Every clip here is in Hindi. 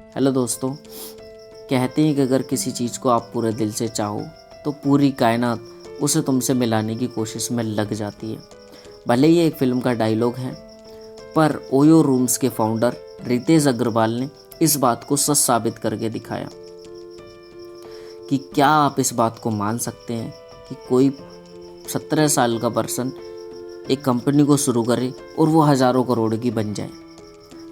हेलो दोस्तों, कहते हैं कि अगर किसी चीज़ को आप पूरे दिल से चाहो तो पूरी कायनात उसे तुमसे मिलाने की कोशिश में लग जाती है। भले ही एक फिल्म का डायलॉग है, पर ओयो रूम्स के फाउंडर रितेश अग्रवाल ने इस बात को सच साबित करके दिखाया कि क्या आप इस बात को मान सकते हैं कि कोई 17 साल का पर्सन एक कंपनी को शुरू करे और वो हज़ारों करोड़ की बन जाए।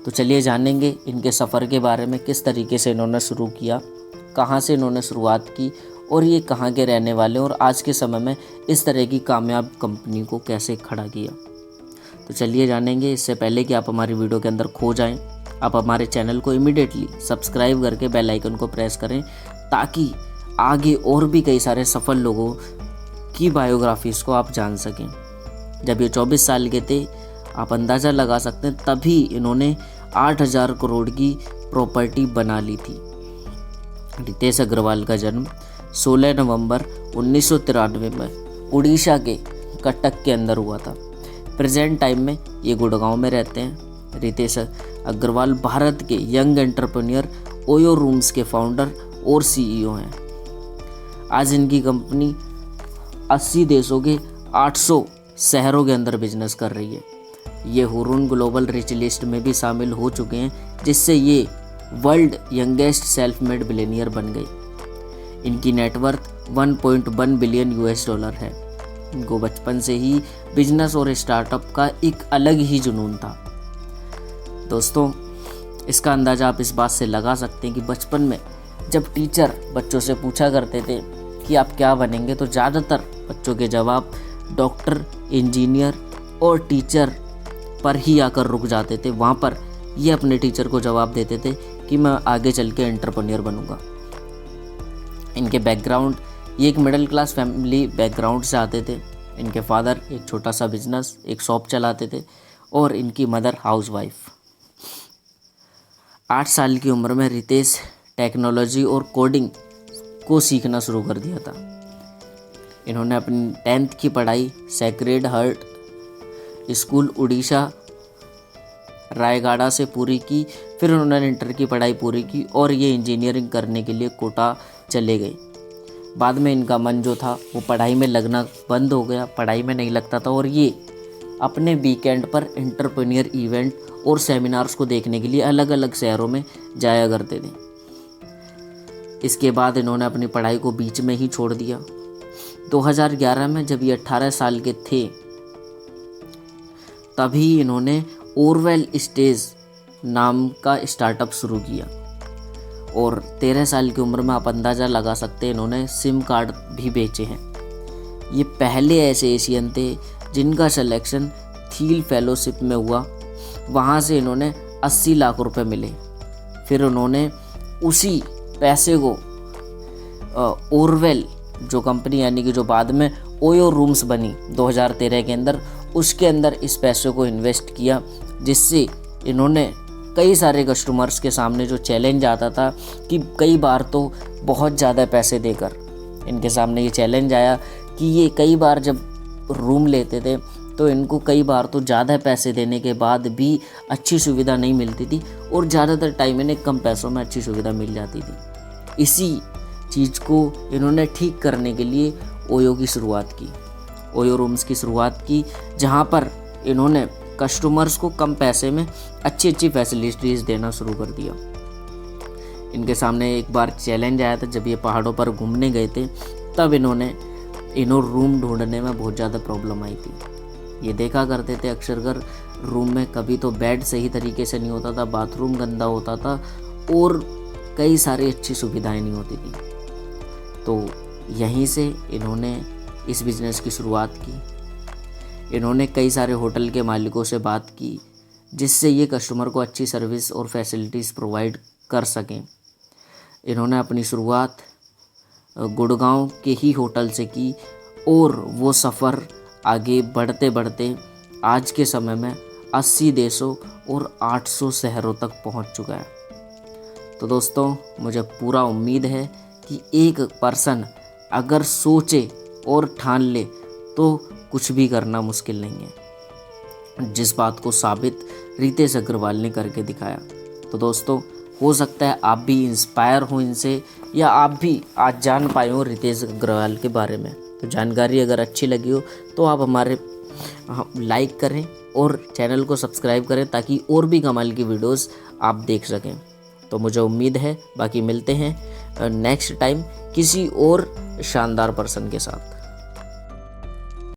तो चलिए जानेंगे इनके सफ़र के बारे में, किस तरीके से इन्होंने शुरू किया, कहाँ से इन्होंने शुरुआत की और ये कहाँ के रहने वाले और आज के समय में इस तरह की कामयाब कंपनी को कैसे खड़ा किया। तो चलिए जानेंगे। इससे पहले कि आप हमारी वीडियो के अंदर खो जाएं, आप हमारे चैनल को इमीडिएटली सब्सक्राइब करके बेल आइकन को प्रेस करें ताकि आगे और भी कई सारे सफल लोगों की बायोग्राफीज़ को आप जान सकें। जब ये 24 साल के थे, आप अंदाज़ा लगा सकते हैं, तभी इन्होंने 8,000 करोड़ की प्रॉपर्टी बना ली थी। रितेश अग्रवाल का जन्म 16 नवंबर 1993 में उड़ीसा के कटक के अंदर हुआ था। प्रेजेंट टाइम में ये गुड़गांव में रहते हैं। रितेश अग्रवाल भारत के यंग एंटरप्रेन्योर ओयो रूम्स के फाउंडर और सीईओ हैं। आज इनकी कंपनी 80 देशों के 800 शहरों के अंदर बिजनेस कर रही है। ये हुरून ग्लोबल रिच लिस्ट में भी शामिल हो चुके हैं, जिससे ये world youngest self made billionaire बन गए। इनकी नेटवर्थ 1.1 बिलियन US डॉलर है। इनको बचपन से ही बिजनेस और स्टार्टअप का एक अलग ही जुनून था। दोस्तों, इसका अंदाज़ा आप इस बात से लगा सकते हैं कि बचपन में जब टीचर बच्चों से पूछा करते थे कि आप क्या बनेंगे, तो ज़्यादातर बच्चों के जवाब डॉक्टर, इंजीनियर और टीचर पर ही आकर रुक जाते थे। वहाँ पर ये अपने टीचर को जवाब देते थे कि मैं आगे चल के एंटरप्रेन्योर बनूंगा। इनके बैकग्राउंड, ये एक मिडिल क्लास फैमिली बैकग्राउंड से आते थे। इनके फादर एक छोटा सा बिजनेस, एक शॉप चलाते थे और इनकी मदर हाउसवाइफ। 8 साल की उम्र में रितेश टेक्नोलॉजी और कोडिंग को सीखना शुरू कर दिया था। इन्होंने अपनी 10th की पढ़ाई sacred heart school Orissa Raigarh से पूरी की। फिर उन्होंने इंटर की पढ़ाई पूरी की और ये इंजीनियरिंग करने के लिए कोटा चले गए। बाद में इनका मन जो था वो पढ़ाई में लगना बंद हो गया, पढ़ाई में नहीं लगता था और ये अपने वीकेंड पर एंटरप्रेन्योर इवेंट और सेमिनार्स को देखने के लिए अलग अलग शहरों में जाया करते थे। इसके बाद इन्होंने अपनी पढ़ाई को बीच में ही छोड़ दिया। 2011 में जब ये 18 साल के थे, तभी इन्होंने ओरवेल स्टेज नाम का स्टार्टअप शुरू किया और 13 साल की उम्र में आप अंदाज़ा लगा सकते हैं इन्होंने सिम कार्ड भी बेचे हैं। ये पहले ऐसे एशियन थे जिनका सिलेक्शन थील फेलोशिप में हुआ। वहाँ से इन्होंने 80 लाख रुपए मिले। फिर उन्होंने उसी पैसे को ओरवेल जो कंपनी, यानी कि जो बाद में ओयो रूम्स बनी 2013 के अंदर, उसके अंदर इस पैसे को इन्वेस्ट किया, जिससे इन्होंने कई सारे कस्टमर्स के सामने जो चैलेंज आता था कि कई बार तो बहुत ज़्यादा पैसे देकर इनके सामने ये चैलेंज आया कि ये कई बार जब रूम लेते थे तो इनको कई बार तो ज़्यादा पैसे देने के बाद भी अच्छी सुविधा नहीं मिलती थी और ज़्यादातर टाइम इन्हें कम पैसों में अच्छी सुविधा मिल जाती थी। इसी चीज़ को इन्होंने ठीक करने के लिए ओयो की शुरुआत की, ओयो रूम्स की शुरुआत की, जहाँ पर इन्होंने कस्टमर्स को कम पैसे में अच्छी अच्छी फैसिलिटीज़ देना शुरू कर दिया। इनके सामने एक बार चैलेंज आया था जब ये पहाड़ों पर घूमने गए थे, तब इन्हों रूम ढूंढने में बहुत ज़्यादा प्रॉब्लम आई थी। ये देखा करते थे अक्सर कर रूम में कभी तो बेड सही तरीके से नहीं होता था, बाथरूम गंदा होता था और कई सारी अच्छी सुविधाएं नहीं होती थी। तो यहीं से इन्होंने इस बिज़नेस की शुरुआत की। इन्होंने कई सारे होटल के मालिकों से बात की, जिससे ये कस्टमर को अच्छी सर्विस और फैसिलिटीज़ प्रोवाइड कर सकें। इन्होंने अपनी शुरुआत गुड़गांव के ही होटल से की और वो सफ़र आगे बढ़ते बढ़ते आज के समय में 80 देशों और 800 शहरों तक पहुंच चुका है। तो दोस्तों, मुझे पूरा उम्मीद है कि एक पर्सन अगर सोचे और ठान ले तो कुछ भी करना मुश्किल नहीं है, जिस बात को साबित रितेश अग्रवाल ने करके दिखाया। तो दोस्तों, हो सकता है आप भी इंस्पायर हो इनसे, या आप भी आज जान पाए हो रितेश अग्रवाल के बारे में। तो जानकारी अगर अच्छी लगी हो तो आप हमारे लाइक करें और चैनल को सब्सक्राइब करें, ताकि और भी कमाल की वीडियोस आप देख सकें। तो मुझे उम्मीद है, बाकी मिलते हैं नेक्स्ट टाइम किसी और शानदार पर्सन के साथ।